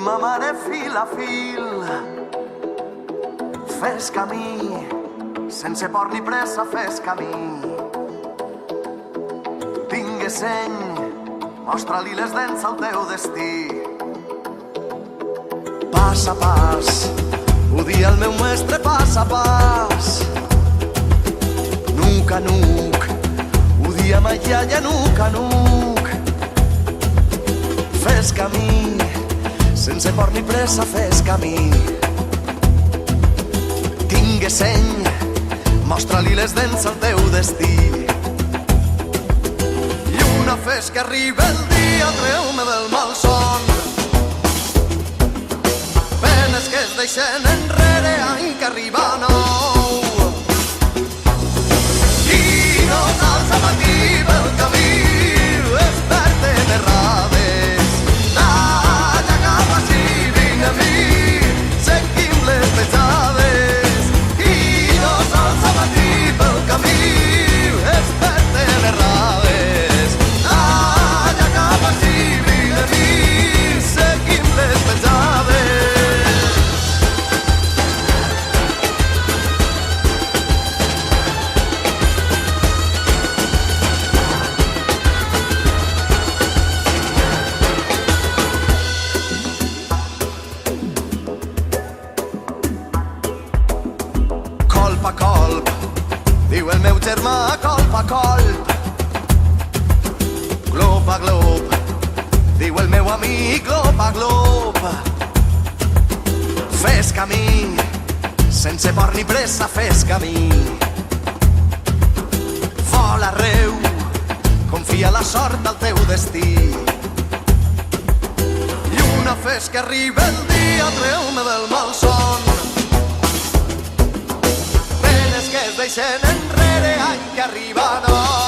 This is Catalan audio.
ma mare fil a fil. Fes camí, sense por ni pressa, fes camí. Tingue seny, mostra-li les dents al teu destí. Pas a pas, ho dia el meu mestre, pas a pas. Nuc a nuc, ho dia ma iaia, nuc a nuc. Fes camí, sense por ni pressa, fes camí. Tingue seny, mostra-li les dents al teu destí. Lluna, fes que arriba el dia, treu-me del malson. Penes que es deixen enrere, any que arriba nou. I no t'alça matí pel camí, desperten errades. Talla cap així, vinc a mi, seguim les petjades. I no t'alça matí pel camí, desperten errades. Talla cap així, vinc a mi, seguim les petjades. Colp a colp, diu el meu germà, colp a colp. Glop a glop, diu el meu amic, glop a glop. Fes camí, sense por ni pressa, fes camí. Vola arreu, confia la sort al teu destí. Lluna, fes que arriba el dia, treu-me del malson. Penes que es deixen enrere, any que arriba nou.